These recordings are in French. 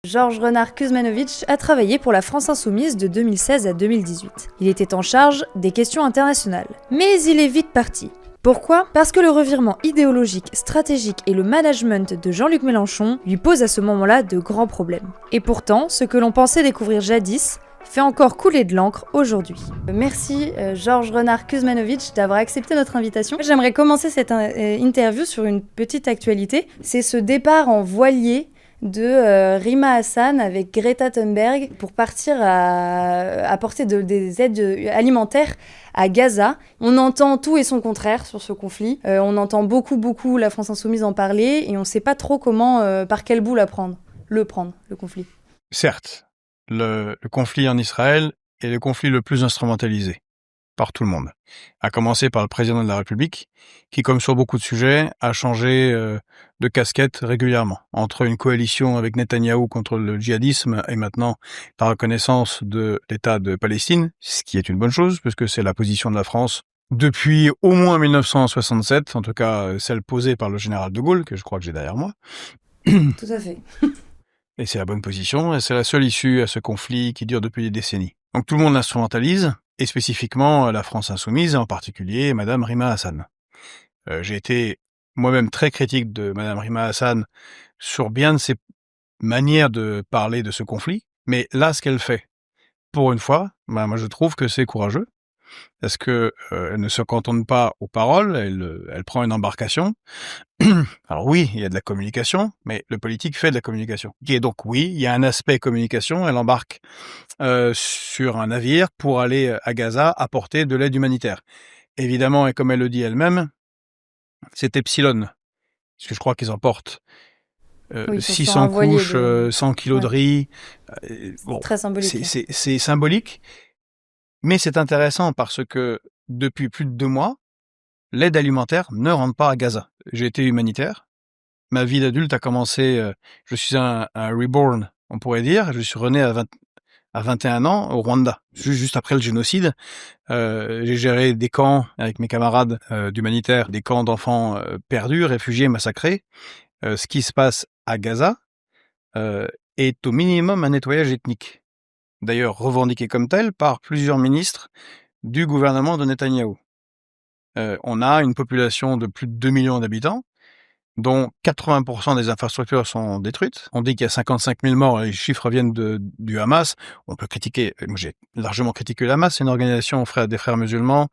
Georges Renard Kuzmanović a travaillé pour la France Insoumise de 2016 à 2018. Il était en charge des questions internationales. Mais il est vite parti. Pourquoi ? Parce que le revirement idéologique, stratégique et le management de Jean-Luc Mélenchon lui posent à ce moment-là de grands problèmes. Et pourtant, ce que l'on pensait découvrir jadis fait encore couler de l'encre aujourd'hui. Merci Georges Renard Kuzmanović d'avoir accepté notre invitation. J'aimerais commencer cette interview sur une petite actualité. C'est ce départ en voilier de Rima Hassan avec Greta Thunberg pour partir apporter des aides alimentaires à Gaza. On entend tout et son contraire sur ce conflit. On entend beaucoup la France Insoumise en parler et on ne sait pas trop comment, par quel bout le conflit. Certes, le conflit en Israël est le conflit le plus instrumentalisé par tout le monde. À commencer par le président de la République, qui, comme sur beaucoup de sujets, a changé de casquette régulièrement. Entre une coalition avec Netanyahou contre le djihadisme et maintenant la reconnaissance de l'État de Palestine, ce qui est une bonne chose, puisque c'est la position de la France depuis au moins 1967, en tout cas celle posée par le général de Gaulle, que je crois que j'ai derrière moi. Tout à fait. Et c'est la bonne position, et c'est la seule issue à ce conflit qui dure depuis des décennies. Donc tout le monde l'instrumentalise, et spécifiquement la France Insoumise, en particulier Madame Rima Hassan. J'ai été moi-même très critique de Madame Rima Hassan sur bien de ses manières de parler de ce conflit, mais là, ce qu'elle fait, pour une fois, moi je trouve que c'est courageux, parce que elle ne se cantonne pas aux paroles, elle prend une embarcation. Alors oui, il y a de la communication, mais le politique fait de la communication. Et donc oui, il y a un aspect communication, elle embarque sur un navire pour aller à Gaza apporter de l'aide humanitaire. Évidemment, et comme elle le dit elle-même, c'est Epsilon, parce que je crois qu'ils emportent 600 couches, 100 kilos de riz. Bon, très symbolique. C'est symbolique, mais c'est intéressant parce que depuis plus de 2 mois, l'aide alimentaire ne rentre pas à Gaza. J'ai été humanitaire. Ma vie d'adulte a commencé, je suis un reborn, on pourrait dire. Je suis rené à 21 ans au Rwanda, juste après le génocide. J'ai géré des camps avec mes camarades d'humanitaire, des camps d'enfants perdus, réfugiés, massacrés. Ce qui se passe à Gaza est au minimum un nettoyage ethnique. D'ailleurs revendiqué comme tel par plusieurs ministres du gouvernement de Netanyahou. On a une population de plus de 2 millions d'habitants, dont 80% des infrastructures sont détruites. On dit qu'il y a 55 000 morts, les chiffres viennent du Hamas. On peut critiquer, moi j'ai largement critiqué le Hamas, c'est une organisation des frères musulmans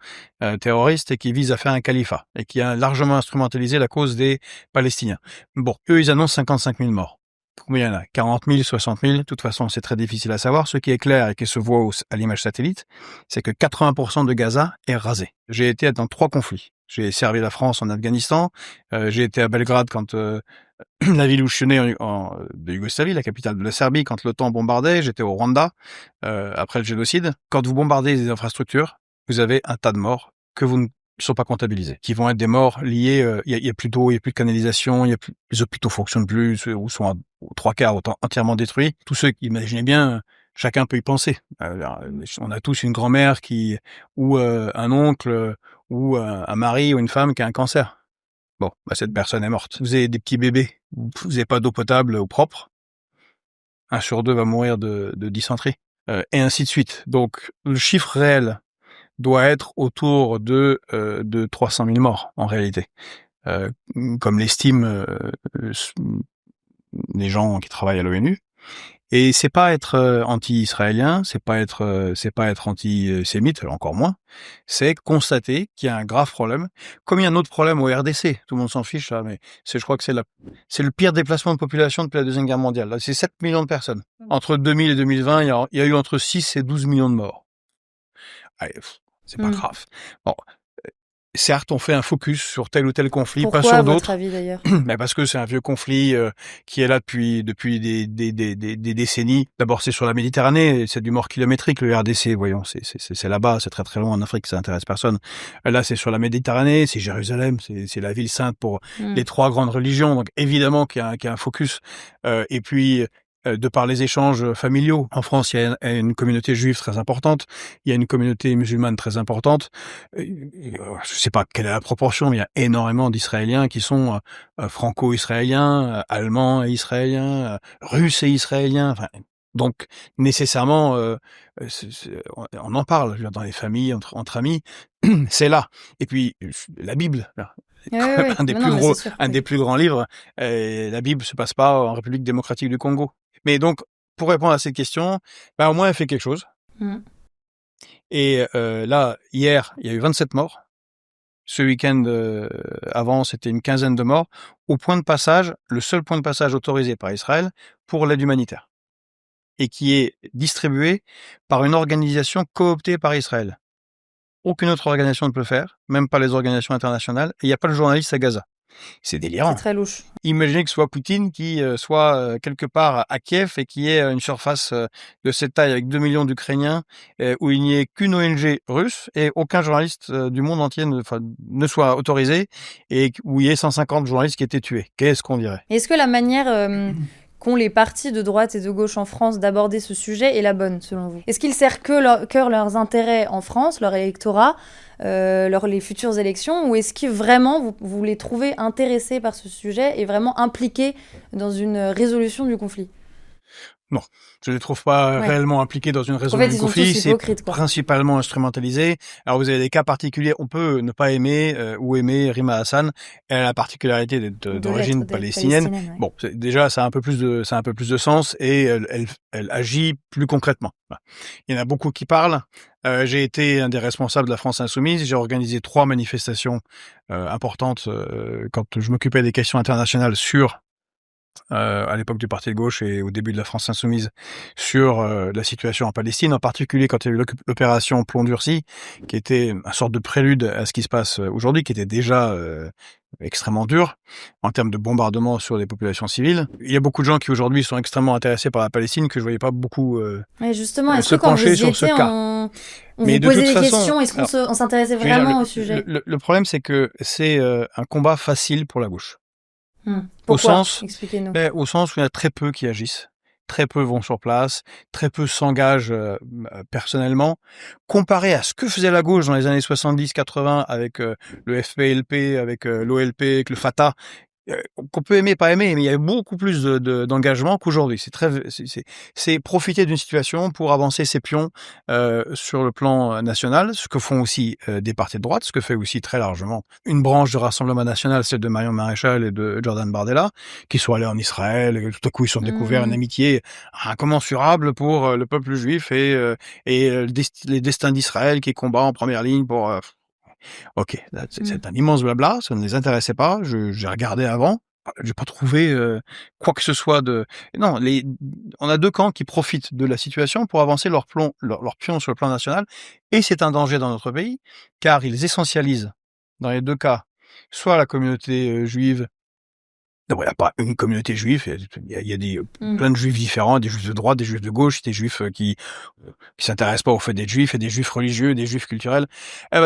terroristes et qui vise à faire un califat et qui a largement instrumentalisé la cause des Palestiniens. Bon, eux ils annoncent 55 000 morts. Combien il y en a ? 40 000, 60 000 ? De toute façon, c'est très difficile à savoir. Ce qui est clair et qui se voit à l'image satellite, c'est que 80% de Gaza est rasé. J'ai été dans 3 conflits. J'ai servi la France en Afghanistan. J'ai été à Belgrade quand la ville où je suis né de Yougoslavie, la capitale de la Serbie, quand l'OTAN bombardait. J'étais au Rwanda après le génocide. Quand vous bombardez des infrastructures, vous avez un tas de morts que vous ne sont pas comptabilisés, qui vont être des morts liés. Il y a plus d'eau, il y a plus de canalisation, les hôpitaux fonctionnent plus ou sont aux 3/4 entièrement détruits. Tous ceux qui imaginez bien. Chacun peut y penser. On a tous une grand-mère ou un oncle ou un mari ou une femme qui a un cancer. Bon, cette personne est morte. Vous avez des petits bébés, vous n'avez pas d'eau potable ou propre. 1 sur 2 va mourir de dysenterie. Et ainsi de suite. Donc, le chiffre réel doit être autour de 300 000 morts, en réalité. Comme l'estiment les gens qui travaillent à l'ONU. Et c'est pas être anti-israélien, c'est pas être anti-sémite, encore moins. C'est constater qu'il y a un grave problème. Comme il y a un autre problème au RDC, tout le monde s'en fiche là, mais je crois que c'est le pire déplacement de population depuis la Deuxième Guerre mondiale. Là, c'est 7 millions de personnes. Entre 2000 et 2020, il y a eu entre 6 et 12 millions de morts. Allez, c'est pas grave. Bon. Certes, on fait un focus sur tel ou tel conflit, Pourquoi, pas sur d'autres. À votre avis, d'ailleurs ? Mais parce que c'est un vieux conflit qui est là depuis des décennies. D'abord, c'est sur la Méditerranée, c'est du mort kilométrique, le RDC, voyons, c'est là-bas, c'est très très loin en Afrique, ça intéresse personne. Là, c'est sur la Méditerranée, c'est Jérusalem, c'est la ville sainte pour les 3 grandes religions, donc évidemment qu'il y a un focus. Et puis, de par les échanges familiaux. En France, il y a une communauté juive très importante, il y a une communauté musulmane très importante. Je sais pas quelle est la proportion, mais il y a énormément d'Israéliens qui sont franco-israéliens, allemands et israéliens, russes et israéliens. Enfin, donc nécessairement, on en parle, je veux dire, dans les familles, entre amis, c'est là. Et puis la Bible, là, Oui. un des Non, plus non, mais gros, c'est sûr. un Oui. des plus grands livres. La Bible se passe pas en République démocratique du Congo. Mais donc, pour répondre à cette question, au moins elle fait quelque chose. Mhm. Et là, hier, il y a eu 27 morts. Ce week-end avant, c'était une quinzaine de morts. Au point de passage, le seul point de passage autorisé par Israël pour l'aide humanitaire. Et qui est distribué par une organisation cooptée par Israël. Aucune autre organisation ne peut le faire, même pas les organisations internationales. Et il n'y a pas de journaliste à Gaza. C'est C'est délirant. très louche. Imaginez que ce soit Poutine qui soit quelque part à Kiev et qui ait une surface de cette taille avec 2 millions d'Ukrainiens, où il n'y ait qu'une ONG russe et aucun journaliste du monde entier ne soit autorisé, et où il y ait 150 journalistes qui étaient tués. Qu'est-ce qu'on dirait? Est-ce que la manière qu'ont les partis de droite et de gauche en France d'aborder ce sujet est la bonne, selon vous? Est-ce qu'ils servent que leurs intérêts en France, leur électorat, les futures élections, ou est-ce que vraiment vous les trouvez intéressés par ce sujet et vraiment impliqués dans une résolution du conflit? Non, je ne les trouve pas Ouais. réellement impliqués dans une En résolution fait, du ils sont conflit. tous C'est hypocrites, quoi. principalement instrumentalisé. Alors, vous avez des cas particuliers. On peut ne pas aimer ou aimer Rima Hassan. Elle a la particularité d'être d'origine D'être palestinienne. ouais. Bon, déjà, ça a un peu plus de sens et elle agit plus concrètement. Voilà. Il y en a beaucoup qui parlent. J'ai été un des responsables de la France Insoumise. J'ai organisé 3 manifestations importantes quand je m'occupais des questions internationales à l'époque du Parti de gauche et au début de la France Insoumise, sur la situation en Palestine, en particulier quand il y a eu l'opération Plomb Durci, qui était une sorte de prélude à ce qui se passe aujourd'hui, qui était déjà extrêmement dur en termes de bombardement sur les populations civiles. Il y a beaucoup de gens qui aujourd'hui sont extrêmement intéressés par la Palestine, que je voyais pas beaucoup Mais justement, est-ce se que quand vous pencher y sur ce étiez, cas. on Mais vous de posait toute des façon, questions? Est-ce qu'on s'intéressait je veux dire, vraiment au sujet? le problème, c'est que c'est un combat facile pour la gauche. Pourquoi? Expliquez-nous. Au sens où il y a très peu qui agissent. Très peu vont sur place, très peu s'engagent personnellement. Comparé à ce que faisait la gauche dans les années 70-80 avec le FPLP, avec l'OLP, avec le Fatah, qu'on peut aimer, pas aimer, mais il y avait beaucoup plus d'engagement qu'aujourd'hui. C'est profiter d'une situation pour avancer ses pions sur le plan national, ce que font aussi des partis de droite, ce que fait aussi très largement une branche du Rassemblement national, celle de Marion Maréchal et de Jordan Bardella, qui sont allés en Israël, et tout à coup ils ont découvert une amitié incommensurable pour le peuple juif et les destins d'Israël qui combat en première ligne pour... Ok, c'est un immense blabla, ça ne les intéressait pas, j'ai regardé avant, j'ai pas trouvé quoi que ce soit de... Non, on a 2 camps qui profitent de la situation pour avancer leur pion sur le plan national, et c'est un danger dans notre pays, car ils essentialisent, dans les 2 cas, soit la communauté juive. Non, il n'y a pas une communauté juive, il y a plein de juifs différents, des juifs de droite, des juifs de gauche, des juifs qui s'intéressent pas au fait d'être juifs, et des juifs religieux, des juifs culturels.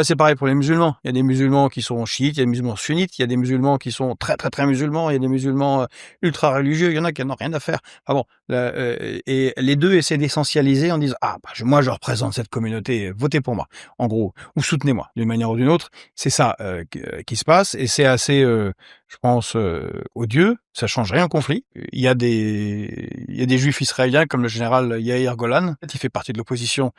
C'est pareil pour les musulmans. Il y a des musulmans qui sont chiites, il y a des musulmans sunnites, il y a des musulmans qui sont très très très musulmans, il y a des musulmans ultra religieux, il y en a qui n'en ont rien à faire. Et les deux essaient d'essentialiser en disant moi je représente cette communauté, votez pour moi, en gros, ou soutenez-moi d'une manière ou d'une autre. C'est ça qui se passe, et c'est assez je pense odieux. Ça change rien au conflit. Il y a des juifs israéliens comme le général Yair Golan, qui fait partie de l'opposition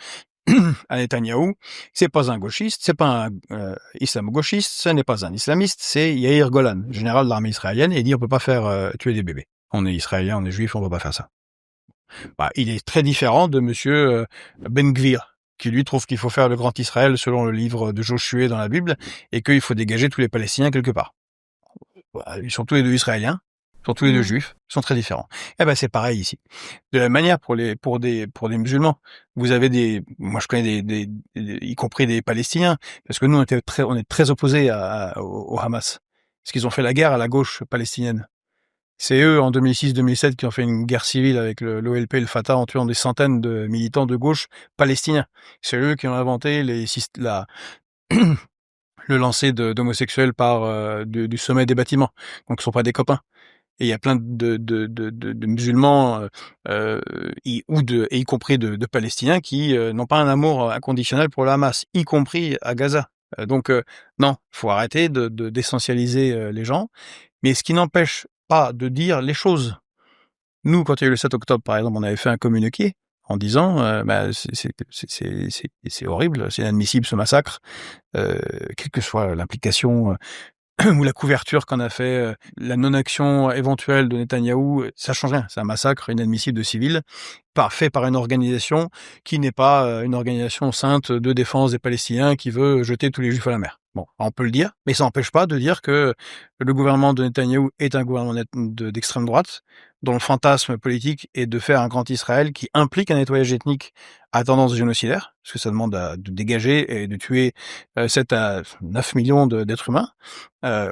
à Netanyahou. C'est pas un gauchiste, c'est pas un islamo-gauchiste, ce n'est pas un islamiste, c'est Yair Golan, général de l'armée israélienne, et il dit on peut pas faire tuer des bébés. On est israélien, on est juif, on peut pas faire ça. Il est très différent de monsieur Ben Gvir, qui lui trouve qu'il faut faire le grand Israël selon le livre de Josué dans la Bible, et qu'il faut dégager tous les Palestiniens quelque part. Ils sont tous les 2 israéliens, ils sont tous les 2 juifs, ils sont très différents. C'est pareil ici. De la manière pour des musulmans, vous avez moi je connais y compris des Palestiniens, parce que nous on est très opposés au Hamas, parce qu'ils ont fait la guerre à la gauche palestinienne. C'est eux en 2006-2007 qui ont fait une guerre civile avec l'OLP et le Fatah en tuant des centaines de militants de gauche palestiniens. C'est eux qui ont inventé le lancer d'homosexuels par du sommet des bâtiments. Donc, ce sont pas des copains. Et il y a plein de musulmans, y compris de Palestiniens qui n'ont pas un amour inconditionnel pour le Hamas, y compris à Gaza. Non, faut arrêter d'essentialiser les gens, mais ce qui n'empêche pas de dire les choses. Nous, quand il y a eu le 7 octobre, par exemple, on avait fait un communiqué en disant c'est horrible, c'est inadmissible ce massacre, quelle que soit l'implication ou la couverture qu'en a fait la non-action éventuelle de Netanyahou, ça change rien. C'est un massacre inadmissible de civils, fait par une organisation qui n'est pas une organisation sainte de défense des Palestiniens qui veut jeter tous les Juifs à la mer. Bon, on peut le dire, mais ça n'empêche pas de dire que le gouvernement de Netanyahou est un gouvernement d'extrême droite, dont le fantasme politique est de faire un grand Israël qui implique un nettoyage ethnique à tendance génocidaire, parce que ça demande de dégager et de tuer 7 à 9 millions d'êtres humains,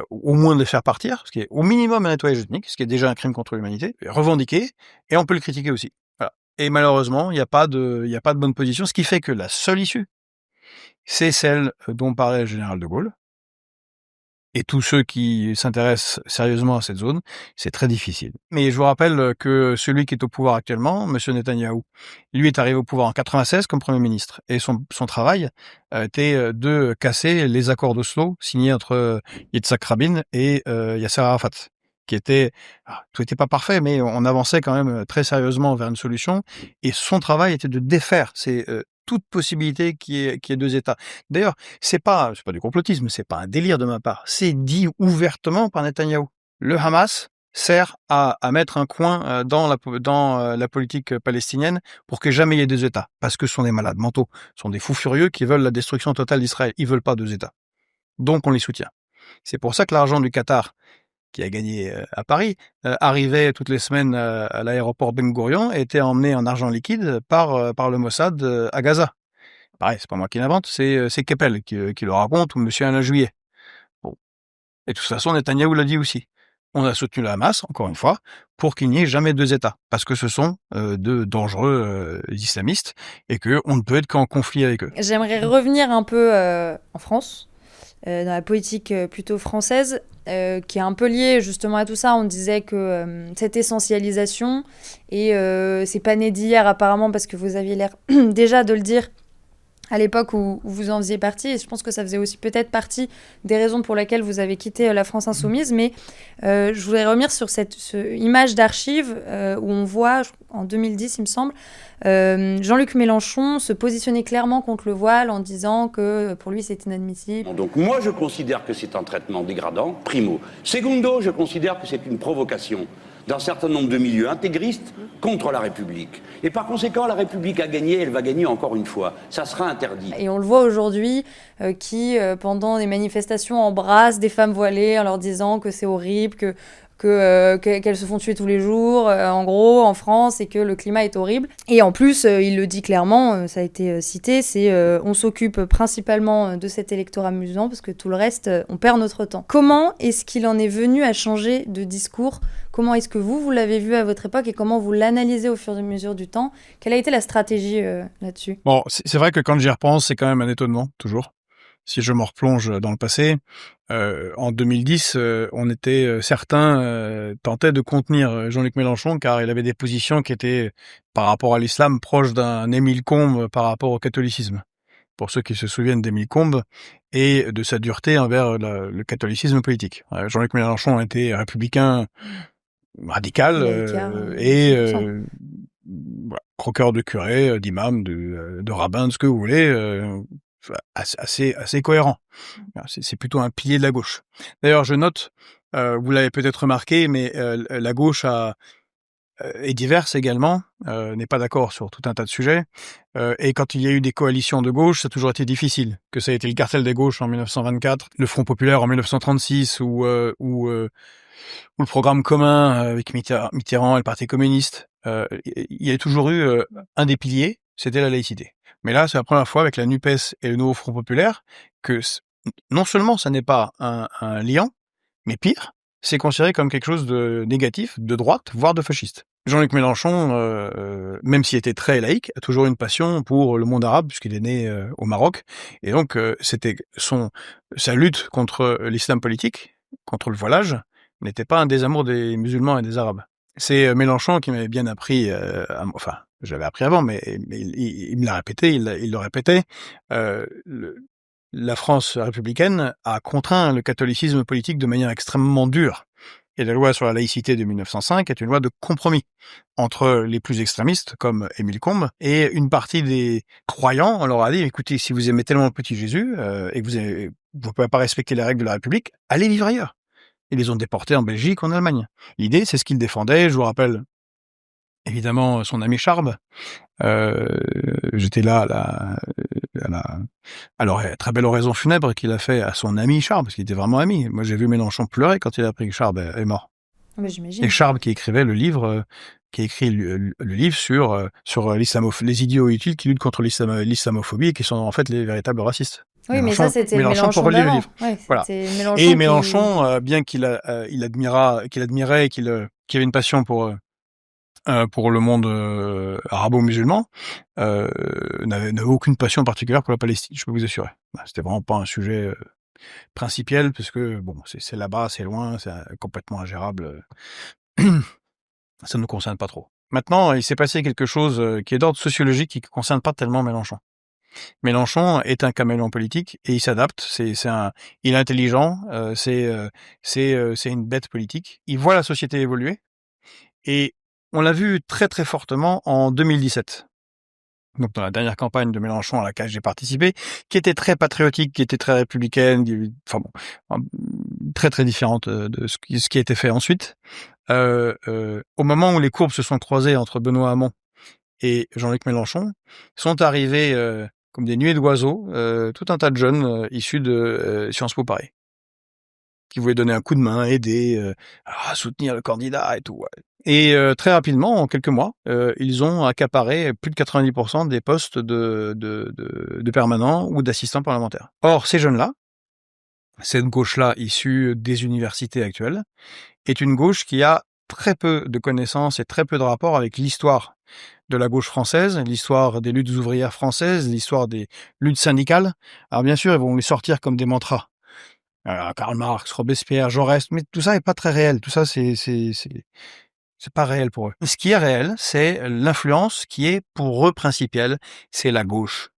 au moins de les faire partir, ce qui est au minimum un nettoyage ethnique, ce qui est déjà un crime contre l'humanité, revendiqué, et on peut le critiquer aussi. Voilà. Et malheureusement, il n'y a pas de bonne position, ce qui fait que la seule issue, c'est celle dont parlait le général de Gaulle. Et tous ceux qui s'intéressent sérieusement à cette zone, c'est très difficile. Mais je vous rappelle que celui qui est au pouvoir actuellement, Monsieur Netanyahou, lui est arrivé au pouvoir en 96 comme Premier ministre. Et son travail était de casser les accords d'Oslo signés entre Yitzhak Rabin et Yasser Arafat. Tout n'était pas parfait, mais on avançait quand même très sérieusement vers une solution. Et son travail était de défaire toute possibilité qu'il y ait deux États. D'ailleurs, c'est pas du complotisme, c'est pas un délire de ma part. C'est dit ouvertement par Netanyahou. Le Hamas sert à mettre un coin dans la politique palestinienne pour que jamais il y ait deux États. Parce que ce sont des malades mentaux, ce sont des fous furieux qui veulent la destruction totale d'Israël. Ils veulent pas deux États. Donc on les soutient. C'est pour ça que l'argent du Qatar, qui a gagné à Paris, arrivait toutes les semaines à l'aéroport Ben Gurion et était emmené en argent liquide par le Mossad à Gaza. Pareil, c'est pas moi qui l'invente, c'est Keppel qui le raconte, ou Monsieur Alain Juillet. Bon. Et de toute façon, Netanyahou l'a dit aussi. On a soutenu le Hamas, encore une fois, pour qu'il n'y ait jamais deux États, parce que ce sont de dangereux islamistes et qu'on ne peut être qu'en conflit avec eux. J'aimerais revenir un peu en France, dans la politique plutôt française, qui est un peu liée justement à tout ça. On disait que cette essentialisation, et c'est pas né d'hier apparemment, parce que vous aviez l'air déjà de le dire à l'époque où vous en faisiez partie, et je pense que ça faisait aussi peut-être partie des raisons pour lesquelles vous avez quitté la France Insoumise, mais je voudrais revenir sur cette image d'archive où on voit, en 2010 il me semble, Jean-Luc Mélenchon se positionner clairement contre le voile en disant que pour lui c'est inadmissible. Donc moi je considère que c'est un traitement dégradant, primo. Secondo, je considère que c'est une provocation d'un certain nombre de milieux intégristes contre la République. Et par conséquent, la République a gagné, elle va gagner encore une fois. Ça sera interdit. Et on le voit aujourd'hui, qui, pendant des manifestations, embrassent des femmes voilées en leur disant que c'est horrible, qu'elles se font tuer tous les jours, en gros, en France, et que le climat est horrible. Et en plus, il le dit clairement, ça a été cité, c'est on s'occupe principalement de cet électorat musulman, parce que tout le reste, on perd notre temps. Comment est-ce qu'il en est venu à changer de discours ? Comment est-ce que vous l'avez vu à votre époque, et comment vous l'analysez au fur et à mesure du temps ? Quelle a été la stratégie là-dessus ? Bon, c'est vrai que quand j'y repense, c'est quand même un étonnement, toujours. Si je me replonge dans le passé, en 2010, on était certains tentaient de contenir Jean-Luc Mélenchon, car il avait des positions qui étaient, par rapport à l'islam, proches d'un Émile Combes par rapport au catholicisme. Pour ceux qui se souviennent d'Émile Combes et de sa dureté envers le catholicisme politique. Jean-Luc Mélenchon était républicain radical voilà, croqueur de curé, d'imam, de rabbin, de ce que vous voulez, assez cohérent. C'est plutôt un pilier de la gauche. D'ailleurs, je note, vous l'avez peut-être remarqué, mais la gauche est diverse également, n'est pas d'accord sur tout un tas de sujets, et quand il y a eu des coalitions de gauche, ça a toujours été difficile. Que ça a été le cartel des gauches en 1924, le Front populaire en 1936, ou le programme commun avec Mitterrand et le Parti communiste. Il y a toujours eu un des piliers, c'était la laïcité. Mais là, c'est la première fois avec la NUPES et le nouveau Front populaire que non seulement ça n'est pas un liant, mais pire, c'est considéré comme quelque chose de négatif, de droite, voire de fasciste. Jean-Luc Mélenchon, même s'il était très laïque, a toujours une passion pour le monde arabe, puisqu'il est né au Maroc. Et donc, c'était sa lutte contre l'islam politique, contre le voilage, n'était pas un désamour des musulmans et des Arabes. C'est Mélenchon qui m'avait bien appris, enfin, j'avais appris avant, mais il me l'a répété, il le répétait. La France républicaine a contraint le catholicisme politique de manière extrêmement dure. Et la loi sur la laïcité de 1905 est une loi de compromis entre les plus extrémistes, comme Émile Combes, et une partie des croyants. On leur a dit, écoutez, si vous aimez tellement le petit Jésus et que vous pouvez pas respecter les règles de la République, allez vivre ailleurs. Ils les ont déportés en Belgique, en Allemagne. L'idée, c'est ce qu'il défendait. Je vous rappelle, évidemment, son ami Charb. J'étais là alors, très belle oraison funèbre qu'il a fait à son ami Charb, parce qu'il était vraiment ami. Moi, j'ai vu Mélenchon pleurer quand il a appris que Charb est mort. Mais j'imagine. Et Charb qui écrivait le livre, qui a écrit le livre sur les idiots utiles qui luttent contre l'islamophobie et qui sont en fait les véritables racistes. Oui, mais ça, c'était Mélenchon pour relire le d'avant. livre. Ouais, Voilà. Mélenchon Et Mélenchon, bien qu'il admirait et qu'il avait une passion pour le monde arabo-musulman, n'avait aucune passion particulière pour la Palestine, je peux vous assurer. C'était vraiment pas un sujet principiel, parce que bon, c'est là-bas, c'est loin, c'est complètement ingérable. Ça ne nous concerne pas trop. Maintenant, il s'est passé quelque chose qui est d'ordre sociologique, qui ne concerne pas tellement Mélenchon. Mélenchon est un caméléon politique et il s'adapte. Il est intelligent. C'est une bête politique. Il voit la société évoluer et on l'a vu très très fortement en 2017. Donc dans la dernière campagne de Mélenchon à laquelle j'ai participé, qui était très patriotique, qui était très républicaine, enfin bon, très très différente de ce qui a été fait ensuite. Au moment où les courbes se sont croisées entre Benoît Hamon et Jean-Luc Mélenchon, sont arrivés comme des nuées d'oiseaux, tout un tas de jeunes issus de Sciences Po Paris, qui voulaient donner un coup de main, aider, à soutenir le candidat et tout. Ouais. Et très rapidement, en quelques mois, ils ont accaparé plus de 90% des postes de permanents ou d'assistants parlementaires. Or, ces jeunes-là, cette gauche-là issue des universités actuelles, est une gauche qui a très peu de connaissances et très peu de rapport avec l'histoire de la gauche française, l'histoire des luttes ouvrières françaises, l'histoire des luttes syndicales. Alors bien sûr, ils vont les sortir comme des mantras. Karl Marx, Robespierre, Jaurès, mais tout ça n'est pas très réel. Tout ça, c'est pas réel pour eux. Ce qui est réel, c'est l'influence qui est pour eux principielle, c'est la gauche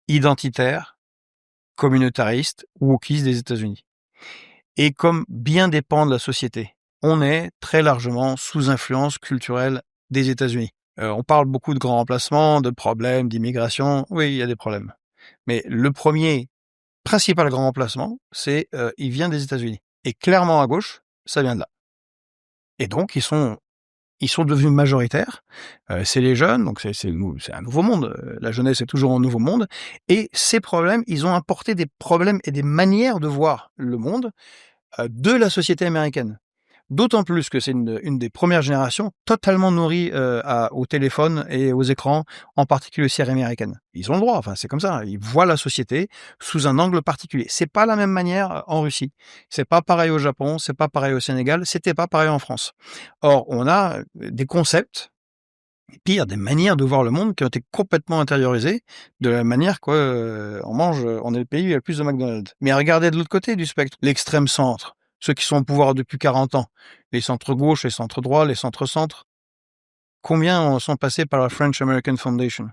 identitaire, communautariste, wokiste des États-Unis. Et comme bien des pans de la société, on est très largement sous influence culturelle des États-Unis. On parle beaucoup de grands remplacements, de problèmes, d'immigration. Oui, il y a des problèmes. Mais le principal grand remplacement, il vient des États-Unis. Et clairement à gauche, ça vient de là. Et donc, ils sont devenus majoritaires. C'est les jeunes, donc c'est un nouveau monde. La jeunesse est toujours un nouveau monde. Et ces problèmes, ils ont apporté des problèmes et des manières de voir le monde de la société américaine. D'autant plus que c'est une des premières générations totalement nourries au téléphone et aux écrans, en particulier aux séries américaines. Ils ont le droit, enfin c'est comme ça. Ils voient la société sous un angle particulier. C'est pas la même manière en Russie. C'est pas pareil au Japon, c'est pas pareil au Sénégal, c'était pas pareil en France. Or, on a des concepts, pire, des manières de voir le monde qui ont été complètement intériorisées de la manière qu'on on est le pays où il y a le plus de McDonald's. Mais regardez de l'autre côté du spectre, l'extrême centre. Ceux qui sont au pouvoir depuis 40 ans, les centres-gauche, les centres-droits, les centres-centres, combien sont passés par la French American Foundation?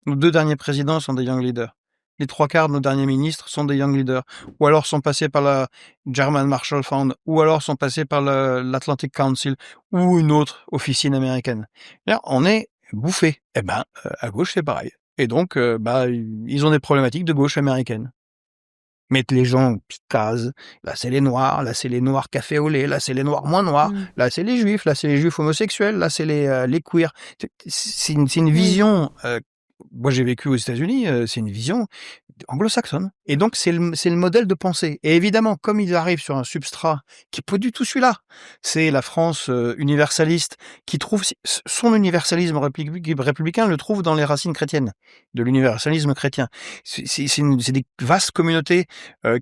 Nos 2 derniers présidents sont des young leaders. Les 3/4 de nos derniers ministres sont des young leaders. Ou alors sont passés par la German Marshall Fund, ou alors sont passés par l'Atlantic Council, ou une autre officine américaine. Là, on est bouffé. Eh ben, à gauche, c'est pareil. Et donc, ils ont des problématiques de gauche américaine. Mettre les gens en petites cases. Là, c'est les noirs. Là, c'est les noirs café au lait. Là, c'est les noirs moins noirs. Là, c'est les juifs. Là, c'est les juifs homosexuels. Là, c'est les queers. C'est une vision. Moi, j'ai vécu aux États-Unis. C'est une vision anglo-saxonne. Et donc, c'est le modèle de pensée. Et évidemment, comme ils arrivent sur un substrat qui n'est pas du tout celui-là, c'est la France universaliste qui trouve son universalisme républicain, le trouve dans les racines chrétiennes, de l'universalisme chrétien. C'est des vastes communautés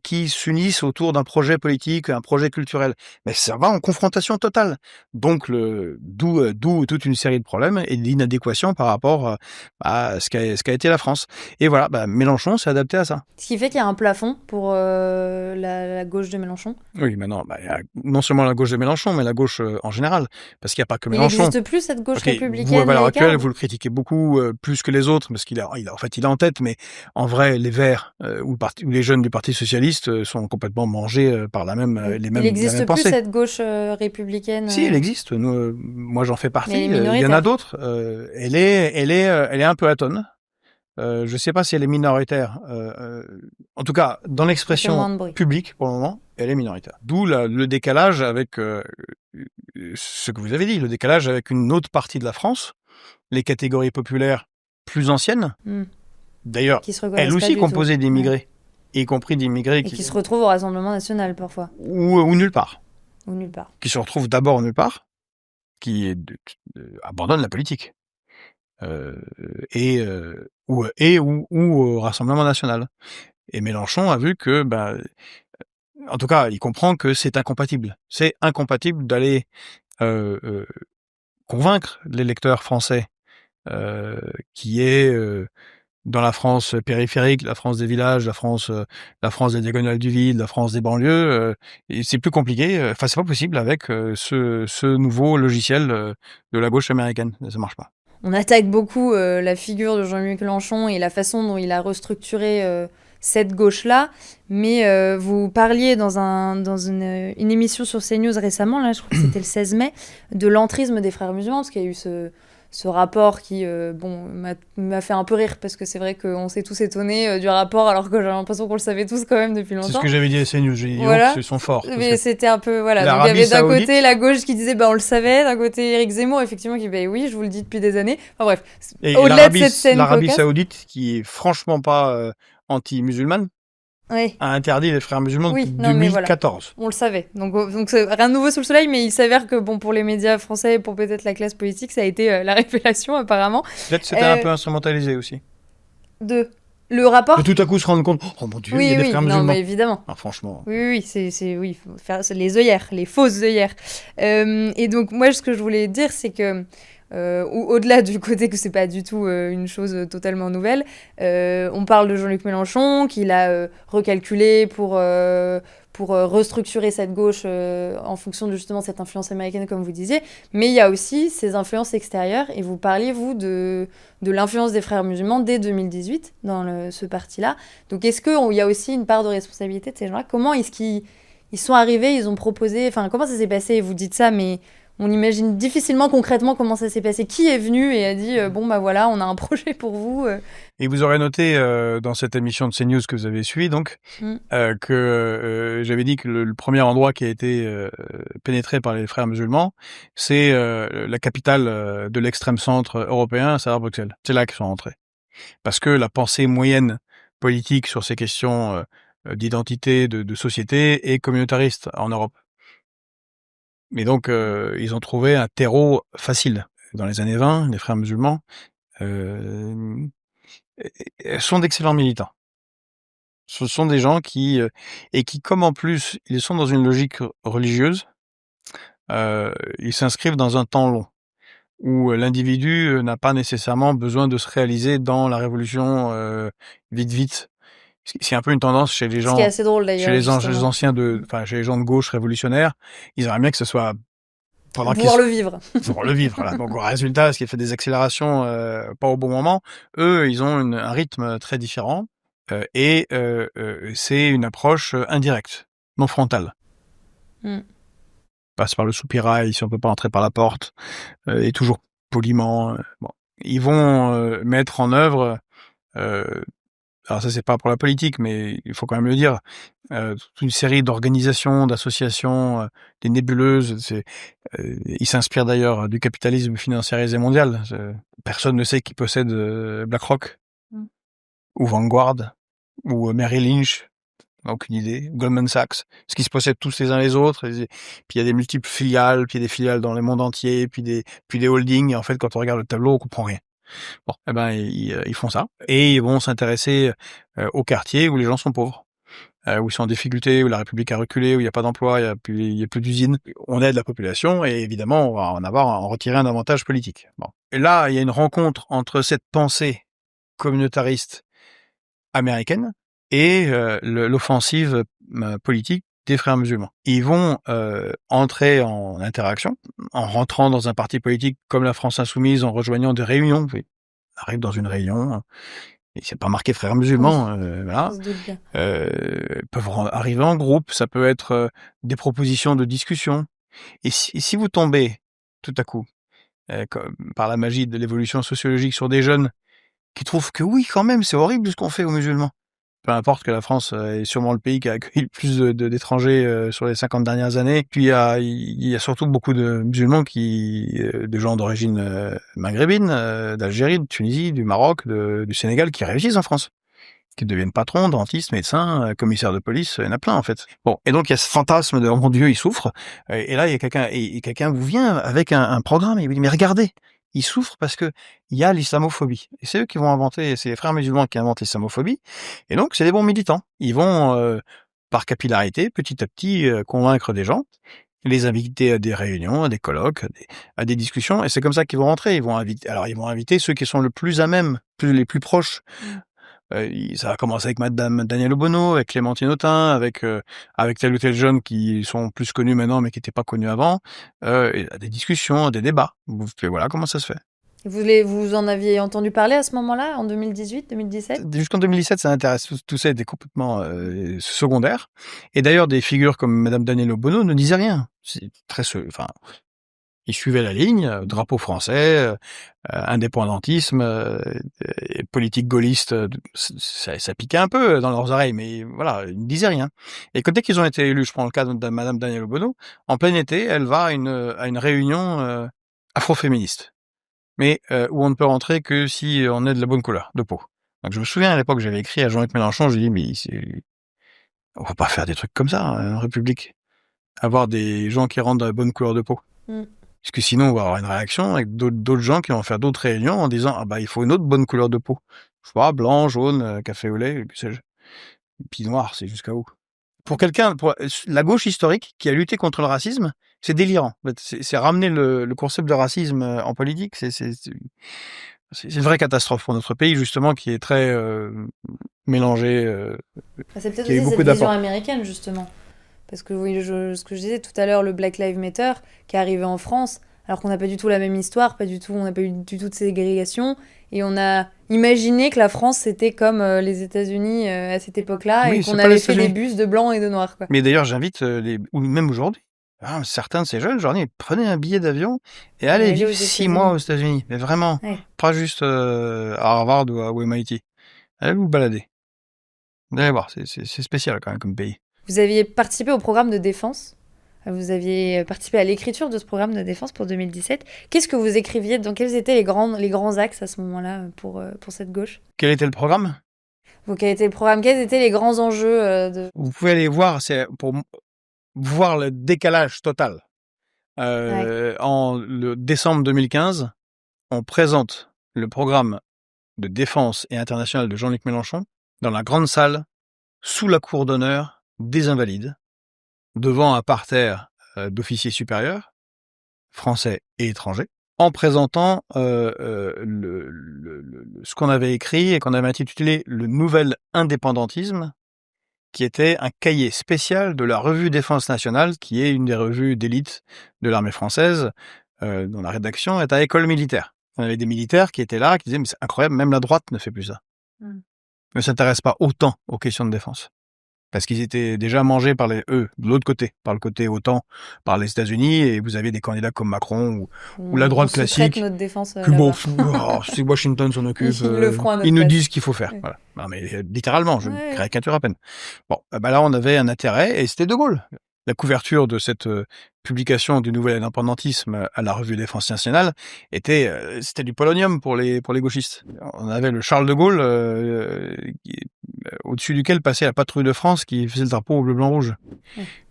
qui s'unissent autour d'un projet politique, un projet culturel. Mais ça va en confrontation totale. Donc, d'où toute une série de problèmes et d'inadéquations par rapport à ce qu'a été la France. Et voilà, Mélenchon s'est adapté à ça. Ce qui fait qu'il y a un plafond pour la gauche de Mélenchon. Oui, maintenant, il y a non seulement la gauche de Mélenchon, mais la gauche en général, parce qu'il n'y a pas que Mais il Mélenchon. n'existe plus cette gauche républicaine. Vous, à l'heure actuelle, laïcarde. vous le critiquez beaucoup plus que les autres, parce qu'il est en tête, mais en vrai, les Verts ou les jeunes du Parti socialiste sont complètement mangés par les mêmes Il la n'existe même plus pensée. cette gauche républicaine. Si, elle existe. Moi, j'en fais partie. Mais elle est Il y en a minoritaire. d'autres. Elle est un peu atone. Je sais pas si elle est minoritaire. En tout cas, dans moins l'expression de bruit. publique, pour le moment, elle est minoritaire. D'où le décalage avec ce que vous avez dit, le décalage avec une autre partie de la France, les catégories populaires plus anciennes. D'ailleurs, Qui se reconnaissent elles pas aussi du composées tout. d'immigrés, y compris d'immigrés Et qui se retrouvent au Rassemblement national parfois. ou nulle part, Ou nulle part. qui se retrouvent d'abord nulle part, qui abandonnent la politique. Ou au Rassemblement national. Et Mélenchon a vu que, en tout cas, il comprend que c'est incompatible. C'est incompatible d'aller convaincre l'électeur français qui est dans la France périphérique, la France des villages, la France des diagonales du vide, la France des banlieues. Et c'est plus compliqué. Enfin, c'est pas possible avec ce nouveau logiciel de la gauche américaine. Ça marche pas. On attaque beaucoup la figure de Jean-Luc Mélenchon et la façon dont il a restructuré cette gauche-là, mais vous parliez dans une émission sur CNews récemment, là, je crois que c'était le 16 mai, de l'entrisme des frères musulmans, parce qu'il y a eu ce rapport qui m'a fait un peu rire, parce que c'est vrai qu'on s'est tous étonnés du rapport, alors que j'ai l'impression qu'on le savait tous quand même depuis longtemps. C'est ce que j'avais dit à CNews, j'ai dit, voilà. ils sont forts. Mais c'était un peu, voilà, donc il y avait d'un côté la gauche qui disait, on le savait, d'un côté Éric Zemmour, effectivement, qui dit, oui, je vous le dis depuis des années. Enfin bref, et au-delà de cette scène l'Arabie cocasse, Saoudite, qui est franchement pas anti-musulmane, oui. a interdit les frères musulmans depuis Oui, non, mais 2014. On le savait. Donc c'est rien de nouveau sous le soleil, mais il s'avère que pour les médias français et pour peut-être la classe politique, ça a été la révélation apparemment. Peut-être que c'était un peu instrumentalisé aussi. De le rapport. De tout à coup se rendre compte, oh mon Dieu, il y a des frères musulmans. Non, mais évidemment. Ah, franchement. Oui, faut faire les œillères, les fausses œillères. Et donc moi, ce que je voulais dire, c'est que au-delà du côté que c'est pas du tout une chose totalement nouvelle, on parle de Jean-Luc Mélenchon, qu'il a recalculé pour restructurer cette gauche en fonction de justement cette influence américaine, comme vous disiez. Mais il y a aussi ces influences extérieures, et vous parliez, vous, de l'influence des frères musulmans dès 2018 dans ce parti-là. Donc est-ce qu'il y a aussi une part de responsabilité de ces gens-là ? Comment est-ce qu'ils sont arrivés, ils ont proposé... Enfin, comment ça s'est passé ? Vous dites ça, mais... On imagine difficilement concrètement comment ça s'est passé. Qui est venu et a dit voilà, on a un projet pour vous. Et vous aurez noté dans cette émission de CNews que vous avez suivi donc que j'avais dit que le premier endroit qui a été pénétré par les frères musulmans, c'est la capitale de l'extrême centre européen, c'est-à-dire Bruxelles. C'est là qu'ils sont entrés. Parce que la pensée moyenne politique sur ces questions d'identité, de société est communautariste en Europe. Mais donc, ils ont trouvé un terreau facile. Dans les années 20, les frères musulmans sont d'excellents militants. Ce sont des gens qui, comme en plus, ils sont dans une logique religieuse, ils s'inscrivent dans un temps long, où l'individu n'a pas nécessairement besoin de se réaliser dans la révolution vite. C'est un peu une tendance chez les gens, ce qui est assez drôle, d'ailleurs, chez les anciens chez les gens de gauche révolutionnaires, ils aimeraient bien que ce soit pouvoir le vivre. Pour le vivre, voilà. Donc, au résultat, ce qui fait des accélérations pas au bon moment, eux, ils ont un rythme très différent et c'est une approche indirecte, non frontale. Passe par le soupirail si on peut pas entrer par la porte et toujours poliment. Bon. Ils vont mettre en œuvre alors ça c'est pas pour la politique, mais il faut quand même le dire, toute une série d'organisations, d'associations, des nébuleuses. Ils s'inspirent d'ailleurs du capitalisme financiarisé mondial. Personne ne sait qui possède BlackRock, ou Vanguard, ou Merrill Lynch, aucune idée, Goldman Sachs, parce qu'ils se possèdent tous les uns les autres. Puis il y a des multiples filiales, puis il y a des filiales dans le monde entier, puis des holdings. Et en fait, quand on regarde le tableau, on comprend rien. Bon, ils font ça et ils vont s'intéresser aux quartiers où les gens sont pauvres, où ils sont en difficulté, où la République a reculé, où il n'y a pas d'emploi, il y a plus d'usines. On aide la population et évidemment, on va en retirer un avantage politique. Bon. Et là, il y a une rencontre entre cette pensée communautariste américaine et l'offensive politique des frères musulmans. Ils vont entrer en interaction en rentrant dans un parti politique comme la France Insoumise, en rejoignant des réunions. On arrive dans une réunion, et c'est pas marqué frères musulmans, voilà. Peuvent arriver en groupe, ça peut être des propositions de discussion. Et si vous tombez tout à coup, par la magie de l'évolution sociologique, sur des jeunes qui trouvent que oui, quand même, c'est horrible ce qu'on fait aux musulmans. Peu importe que la France est sûrement le pays qui a accueilli le plus d'étrangers sur les 50 dernières années. Puis il y a surtout beaucoup de musulmans de gens d'origine maghrébine, d'Algérie, de Tunisie, du Maroc, du Sénégal, qui réussissent en France, qui deviennent patrons, dentistes, médecins, commissaires de police, il y en a plein en fait. Bon, et donc il y a ce fantasme de oh mon Dieu, il souffre. Et là il y a quelqu'un vous vient avec un programme et il vous dit mais regardez. Ils souffrent parce que il y a l'islamophobie. Et c'est eux qui vont inventer, c'est les frères musulmans qui inventent l'islamophobie. Et donc, c'est des bons militants. Ils vont, par capillarité, petit à petit, convaincre des gens, les inviter à des réunions, à des colloques, à des discussions. Et c'est comme ça qu'ils vont rentrer. Ils vont inviter ceux qui sont le plus à même, les plus proches. Ça va commencer avec Madame Daniel Obono, avec Clémentine Autain, avec tel ou tel jeune qui sont plus connus maintenant mais qui n'étaient pas connus avant, et à des discussions, à des débats. Voilà comment ça se fait. Vous en aviez entendu parler à ce moment-là, en 2018, 2017 ? Jusqu'en 2017, ça intéresse. Tout ça était complètement secondaire. Et d'ailleurs, des figures comme Madame Daniel Obono ne disaient rien. C'est ils suivaient la ligne, drapeau français, indépendantisme, politique gaulliste, ça piquait un peu dans leurs oreilles, mais voilà, ils ne disaient rien. Et dès qu'ils ont été élus, je prends le cas de Madame Daniel Obono, en plein été, elle va à une réunion afroféministe, mais où on ne peut rentrer que si on est de la bonne couleur de peau. Donc je me souviens à l'époque, j'avais écrit à Jean-Luc Mélenchon, j'ai dit mais on va pas faire des trucs comme ça en République, avoir des gens qui rentrent de la bonne couleur de peau. Parce que sinon, on va avoir une réaction avec d'autres gens qui vont faire d'autres réunions en disant « Ah bah, il faut une autre bonne couleur de peau. » Je sais pas, blanc, jaune, café au lait, que sais-je. Et puis noir, c'est jusqu'à où? Pour la gauche historique qui a lutté contre le racisme, c'est délirant. En fait, c'est ramener le concept de racisme en politique, c'est une vraie catastrophe pour notre pays, justement, qui est très mélangé. C'est peut-être aussi cette vision américaine, justement. Parce que oui, ce que je disais tout à l'heure, le Black Lives Matter qui est arrivé en France, alors qu'on n'a pas du tout la même histoire, on n'a pas eu du tout de ségrégation, et on a imaginé que la France c'était comme les États-Unis à cette époque-là, et qu'on avait fait des bus de blancs et de noirs, quoi. Mais d'ailleurs, j'invite ou même aujourd'hui, certains de ces jeunes, j'en ai, prenez un billet d'avion et allez vivre 6 mois aux États-Unis. Mais vraiment, pas juste à Harvard ou à MIT. Allez vous balader. Vous allez voir, c'est spécial quand même comme pays. Vous aviez participé au programme de défense. Vous aviez participé à l'écriture de ce programme de défense pour 2017. Qu'est-ce que vous écriviez? Dans quels étaient les grands axes à ce moment-là pour cette gauche? Quel était le programme? Quel était le programme? Quels étaient les grands enjeux Vous pouvez aller voir, c'est pour voir le décalage total. En décembre 2015, on présente le programme de défense et international de Jean-Luc Mélenchon dans la grande salle, sous la cour d'honneur des Invalides, devant un parterre d'officiers supérieurs, français et étrangers, en présentant ce qu'on avait écrit et qu'on avait intitulé « Le nouvel indépendantisme », qui était un cahier spécial de la revue Défense nationale, qui est une des revues d'élite de l'armée française, dont la rédaction est à École militaire. On avait des militaires qui étaient là, qui disaient « Mais c'est incroyable, même la droite ne fait plus ça. » Ne s'intéresse pas autant aux questions de défense. Parce qu'ils étaient déjà mangés par de l'autre côté, par le côté OTAN, par les États-Unis, et vous avez des candidats comme Macron ou la droite classique. Notre défense, c'est Washington s'en occupe. Ils nous disent ce qu'il faut faire. Ouais. Voilà. Non, mais littéralement, je caricature à peine. Bon, là, on avait un intérêt, et c'était De Gaulle. La couverture de cette publication du nouvel indépendantisme à la revue Défense nationale c'était du polonium pour les gauchistes. On avait le Charles de Gaulle au-dessus duquel passait la patrouille de France qui faisait le drapeau au bleu blanc rouge.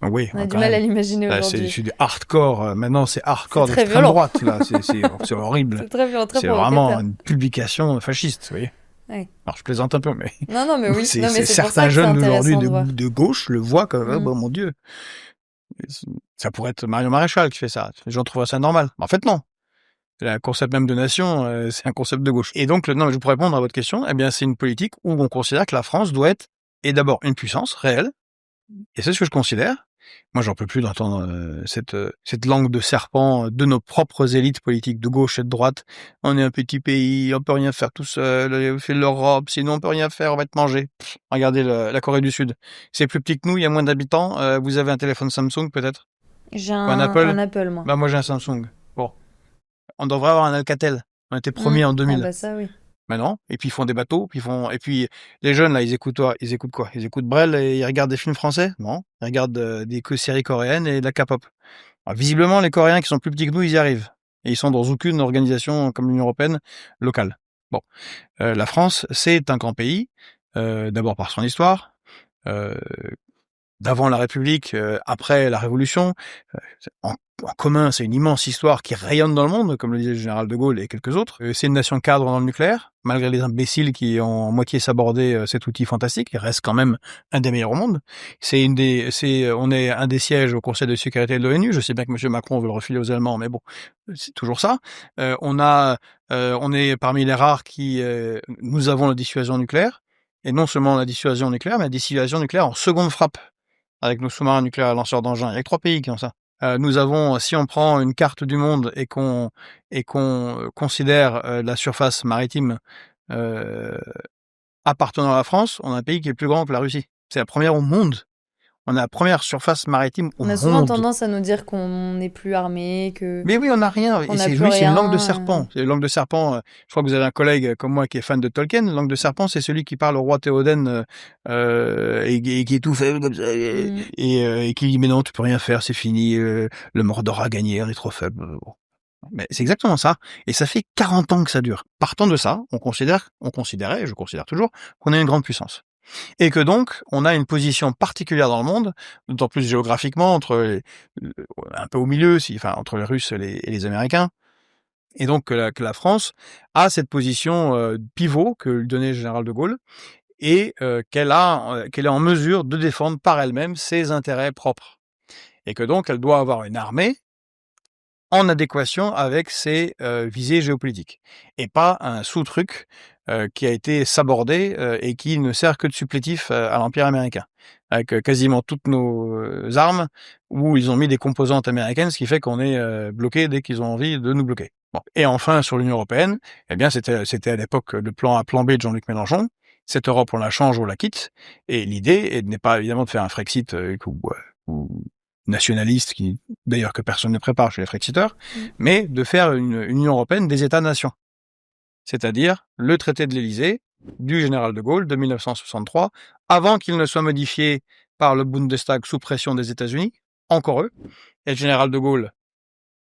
Donc, oui, on a du mal à l'imaginer aujourd'hui. C'est du hardcore. Maintenant, c'est hardcore d'extrême droite. Là, c'est horrible. C'est très violent, très C'est vraiment une publication fasciste, vous voyez. Ouais. Alors je plaisante un peu, mais non, mais oui. c'est certains jeunes aujourd'hui de gauche le voient comme oh mon Dieu. Ça pourrait être Marion Maréchal qui fait ça. Les gens trouvent ça normal. En fait, non. Le concept même de nation, c'est un concept de gauche. Et donc, non, je pour répondre à votre question, eh bien, c'est une politique où on considère que la France doit être, et d'abord, une puissance réelle, et c'est ce que je considère. Moi, j'en peux plus d'entendre cette langue de serpent de nos propres élites politiques de gauche et de droite. On est un petit pays, on peut rien faire tout seul, c'est l'Europe, sinon on peut rien faire, on va être mangé. Regardez la Corée du Sud. C'est plus petit que nous, il y a moins d'habitants. Vous avez un téléphone Samsung peut-être? J'ai Ou un Apple? un Apple, moi. Bah moi j'ai un Samsung. Bon, on devrait avoir un Alcatel. On était premier en 2000. Ah bah ça, oui. Mais non. Et puis ils font des bateaux, et puis les jeunes là, ils écoutent quoi? Ils écoutent Brel et ils regardent des films français? Non. Ils regardent des séries coréennes et de la K-pop. Alors, visiblement, les Coréens qui sont plus petits que nous, ils y arrivent. Et ils sont dans aucune organisation comme l'Union européenne locale. Bon, la France, c'est un grand pays, d'abord par son histoire, d'avant la République, après la Révolution. En commun, c'est une immense histoire qui rayonne dans le monde, comme le disait le général de Gaulle et quelques autres. C'est une nation cadre dans le nucléaire, malgré les imbéciles qui ont moitié sabordé cet outil fantastique. Il reste quand même un des meilleurs au monde. On est un des sièges au Conseil de sécurité de l'ONU. Je sais bien que M. Macron veut le refiler aux Allemands, mais bon, c'est toujours ça. On est parmi les rares qui, nous avons la dissuasion nucléaire. Et non seulement la dissuasion nucléaire, mais la dissuasion nucléaire en seconde frappe, avec nos sous-marins nucléaires lanceurs d'engins. Il y a que 3 pays qui ont ça. Nous avons, si on prend une carte du monde et qu'on considère la surface maritime appartenant à la France, on a un pays qui est plus grand que la Russie. C'est la première au monde. On a la première surface maritime au monde. On a souvent tendance à nous dire qu'on n'est plus armé, que... Mais oui, on n'a rien. Et c'est une langue de serpent. C'est une langue de serpent. Je crois que vous avez un collègue comme moi qui est fan de Tolkien. Langue de serpent, c'est celui qui parle au roi Théoden et qui est tout faible comme ça. Et qui dit, mais non, tu peux rien faire, c'est fini. Le Mordor a gagné, on est trop faible. Bon. Mais c'est exactement ça. Et ça fait 40 ans que ça dure. Partant de ça, on considérait, et je considère toujours, qu'on est une grande puissance. Et que donc, on a une position particulière dans le monde, d'autant plus géographiquement, un peu au milieu, entre les Russes et les Américains. Et donc, que la France a cette position pivot que lui donnait le général de Gaulle, et qu'elle est en mesure de défendre par elle-même ses intérêts propres. Et que donc, elle doit avoir une armée en adéquation avec ses visées géopolitiques. Et pas un sous-truc qui a été sabordé et qui ne sert que de supplétif à l'Empire américain, avec quasiment toutes nos armes, où ils ont mis des composantes américaines, ce qui fait qu'on est bloqué dès qu'ils ont envie de nous bloquer. Bon. Et enfin, sur l'Union européenne, eh bien, c'était à l'époque le plan A, plan B de Jean-Luc Mélenchon. Cette Europe, on la change, on la quitte. Et l'idée n'est pas évidemment de faire un Frexit ou nationaliste, d'ailleurs que personne ne prépare chez les Frexiteurs, mais de faire une Union européenne des États-nations. C'est-à-dire le traité de l'Élysée du général de Gaulle de 1963, avant qu'il ne soit modifié par le Bundestag sous pression des États-Unis, encore eux, et le général de Gaulle,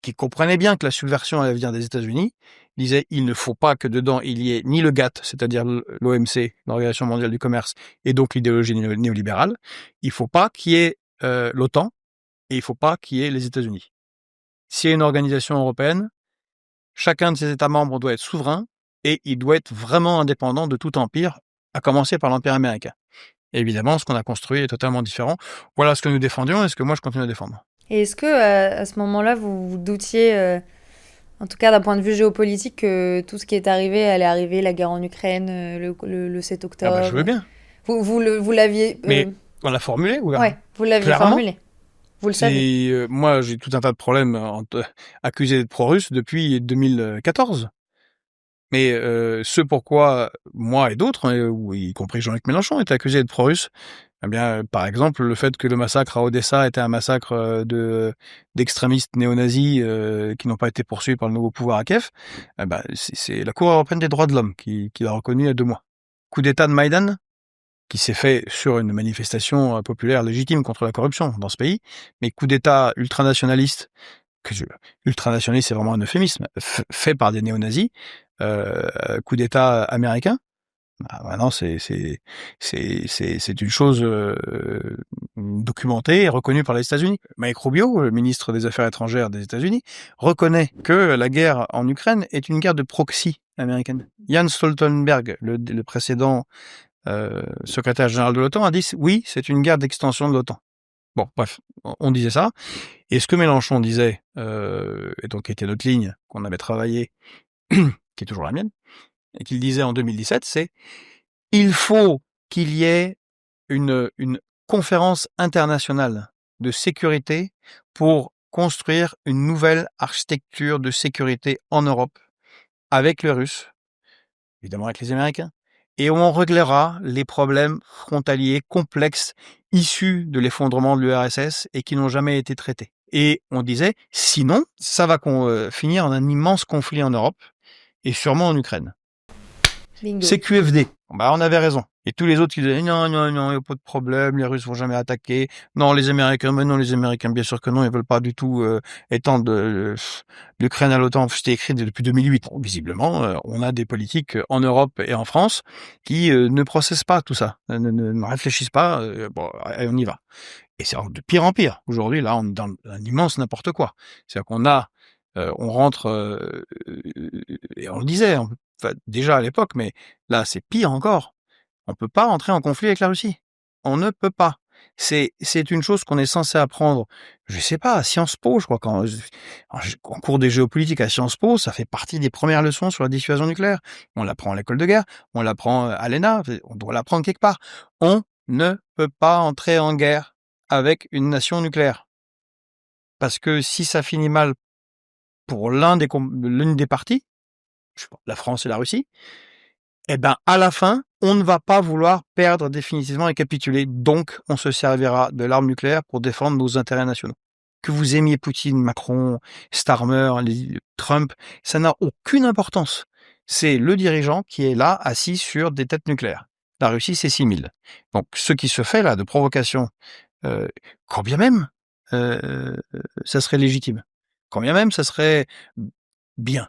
qui comprenait bien que la subversion allait venir des États-Unis, disait il ne faut pas que dedans il y ait ni le GATT, c'est-à-dire l'OMC, l'Organisation mondiale du commerce, et donc l'idéologie néolibérale, il ne faut pas qu'il y ait l'OTAN, et il ne faut pas qu'il y ait les États-Unis. S'il y a une organisation européenne, chacun de ses États membres doit être souverain et il doit être vraiment indépendant de tout empire, à commencer par l'Empire américain. Et évidemment, ce qu'on a construit est totalement différent. Voilà ce que nous défendions et ce que moi je continue à défendre. Et est-ce que à ce moment-là, vous doutiez, en tout cas d'un point de vue géopolitique, que tout ce qui est arrivé allait arriver, la guerre en Ukraine, le 7 octobre? Ah bah je veux bien. Vous l'aviez... Mais on l'a formulé ou ouais, vous l'aviez clairement formulé. Vous le savez. Moi, j'ai tout un tas de problèmes accusé d'être pro-russe depuis 2014. Mais ce pourquoi moi et d'autres, y compris Jean-Luc Mélenchon, étaient accusés d'être pro-russe, eh bien, par exemple, le fait que le massacre à Odessa était un massacre d'extrémistes néo-nazis qui n'ont pas été poursuivis par le nouveau pouvoir à Kiev, eh ben, c'est la Cour européenne des droits de l'homme qui l'a reconnu il y a 2 mois. Coup d'État de Maïdan, qui s'est fait sur une manifestation populaire légitime contre la corruption dans ce pays, mais coup d'État ultranationaliste, ultranationaliste c'est vraiment un euphémisme, fait par des néo-nazis, coup d'État américain, maintenant c'est une chose documentée et reconnue par les États-Unis. Mike Rubio, le ministre des Affaires étrangères des États-Unis, reconnaît que la guerre en Ukraine est une guerre de proxy américaine. Jens Stoltenberg, le précédent secrétaire général de l'OTAN, a dit oui, c'est une guerre d'extension de l'OTAN. Bon, bref, on disait ça. Et ce que Mélenchon disait, et donc qui était notre ligne, qu'on avait travaillé, qui est toujours la mienne, et qu'il disait en 2017, c'est « il faut qu'il y ait une conférence internationale de sécurité pour construire une nouvelle architecture de sécurité en Europe, avec les Russes, évidemment avec les Américains, et où on réglera les problèmes frontaliers complexes issus de l'effondrement de l'URSS et qui n'ont jamais été traités. » Et on disait, sinon, ça va finir en un immense conflit en Europe, et sûrement en Ukraine. Bingo. C'est QFD. Bah, on avait raison. Et tous les autres, ils disaient, non, il n'y a pas de problème, les Russes vont jamais attaquer. Non, les Américains, mais non, les Américains, bien sûr que non, ils veulent pas du tout étendre l'Ukraine à l'OTAN. C'était écrit depuis 2008. Bon, visiblement, on a des politiques en Europe et en France qui ne processent pas tout ça, ne réfléchissent pas. Bon, et on y va. Et c'est de pire en pire. Aujourd'hui, là, on est dans un immense n'importe quoi. C'est-à-dire qu'on a, on rentre, et on le disait, déjà à l'époque, mais là, c'est pire encore. On peut pas entrer en conflit avec la Russie. On ne peut pas. C'est une chose qu'on est censé apprendre, je sais pas, à Sciences Po, je crois, en cours des géopolitiques à Sciences Po, ça fait partie des premières leçons sur la dissuasion nucléaire. On l'apprend à l'école de guerre, on l'apprend à l'ENA, on doit l'apprendre quelque part. On ne peut pas entrer en guerre avec une nation nucléaire. Parce que si ça finit mal pour l'une des parties, je sais pas, la France et la Russie, eh ben, à la fin, on ne va pas vouloir perdre définitivement et capituler. Donc, on se servira de l'arme nucléaire pour défendre nos intérêts nationaux. Que vous aimiez Poutine, Macron, Starmer, Trump, ça n'a aucune importance. C'est le dirigeant qui est là, assis sur des têtes nucléaires. La Russie, c'est 6000. Donc, ce qui se fait là, de provocation, quand bien même, ça serait légitime. Quand bien même, ça serait bien,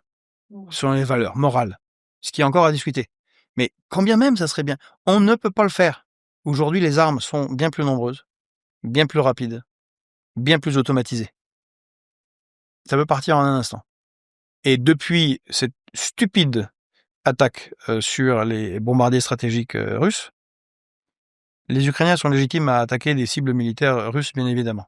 selon les valeurs morales. Ce qui est encore à discuter. Mais quand bien même, ça serait bien. On ne peut pas le faire. Aujourd'hui, les armes sont bien plus nombreuses, bien plus rapides, bien plus automatisées. Ça peut partir en un instant. Et depuis cette stupide attaque sur les bombardiers stratégiques russes, les Ukrainiens sont légitimes à attaquer des cibles militaires russes, bien évidemment,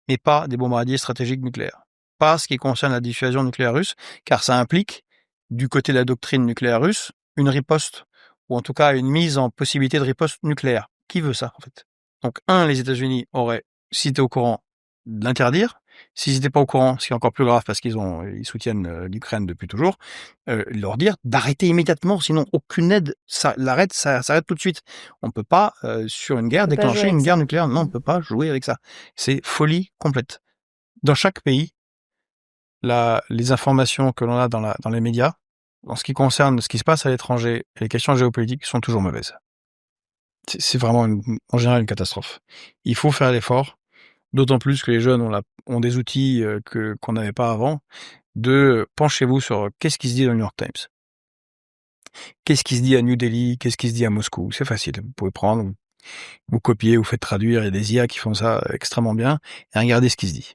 mais pas des bombardiers stratégiques nucléaires. Pas ce qui concerne la dissuasion nucléaire russe, car ça implique, du côté de la doctrine nucléaire russe, une riposte, ou en tout cas une mise en possibilité de riposte nucléaire. Qui veut ça, en fait? Donc, les États-Unis auraient, si t'es au courant, de l'interdire. S'ils n'étaient pas au courant, ce qui est encore plus grave parce qu'ils soutiennent l'Ukraine depuis toujours, leur dire d'arrêter immédiatement, sinon aucune aide, ça s'arrête tout de suite. On peut pas, sur une guerre, déclencher une guerre nucléaire. Non, on peut pas jouer avec ça. C'est folie complète. Dans chaque pays, les informations que l'on a dans les médias, en ce qui concerne ce qui se passe à l'étranger et les questions géopolitiques, sont toujours mauvaises. C'est vraiment en général une catastrophe. Il faut faire l'effort, d'autant plus que les jeunes ont des outils qu'on n'avait pas avant, de penchez-vous sur qu'est-ce qui se dit dans le New York Times. Qu'est-ce qui se dit à New Delhi, qu'est-ce qui se dit à Moscou. C'est facile, vous pouvez prendre, vous copier, vous faites traduire, il y a des IA qui font ça extrêmement bien, et regardez ce qui se dit.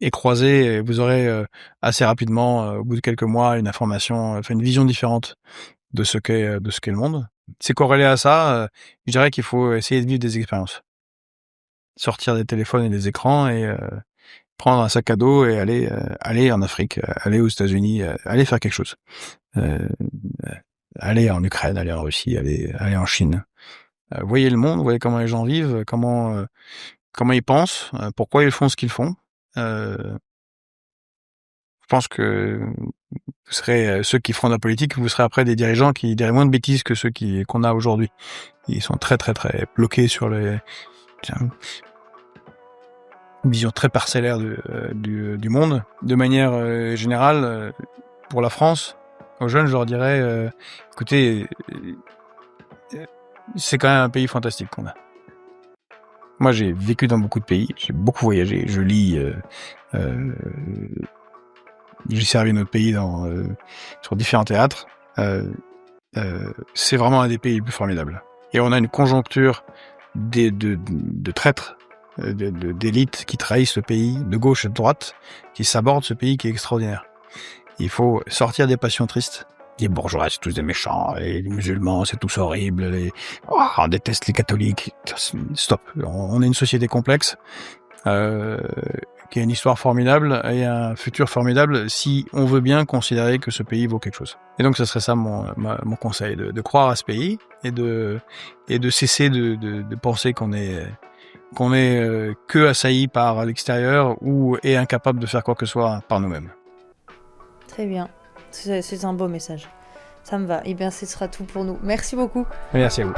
Et croisez, vous aurez assez rapidement, au bout de quelques mois, une information, une vision différente de ce qu'est le monde. C'est corrélé à ça, je dirais qu'il faut essayer de vivre des expériences. Sortir des téléphones et des écrans et prendre un sac à dos et aller en Afrique, aller aux États-Unis, aller faire quelque chose. Aller en Ukraine, aller en Russie, aller en Chine. Voyez le monde, voyez comment les gens vivent, comment ils pensent, pourquoi ils font ce qu'ils font. Je pense que vous serez ceux qui feront de la politique, vous serez après des dirigeants qui diraient moins de bêtises que ceux qu'on a aujourd'hui. Ils sont très très très bloqués sur une vision très parcellaire du monde. De manière générale, pour la France, aux jeunes, je leur dirais, écoutez, c'est quand même un pays fantastique qu'on a. Moi, j'ai vécu dans beaucoup de pays, j'ai beaucoup voyagé, je lis, j'ai servi notre pays sur différents théâtres. C'est vraiment un des pays les plus formidables. Et on a une conjoncture de traîtres, d'élites qui trahissent le pays, de gauche et de droite, qui sabordent ce pays qui est extraordinaire. Il faut sortir des passions tristes. Les bourgeois, c'est tous des méchants, et les musulmans, c'est tous horribles, on déteste les catholiques. Stop. On est une société complexe, qui a une histoire formidable et un futur formidable si on veut bien considérer que ce pays vaut quelque chose. Et donc, ce serait ça mon conseil, de croire à ce pays et de cesser de penser qu'on est que assailli par l'extérieur ou est incapable de faire quoi que ce soit par nous-mêmes. Très bien. C'est un beau message. Ça me va. Et bien, ce sera tout pour nous. Merci beaucoup. Merci à vous.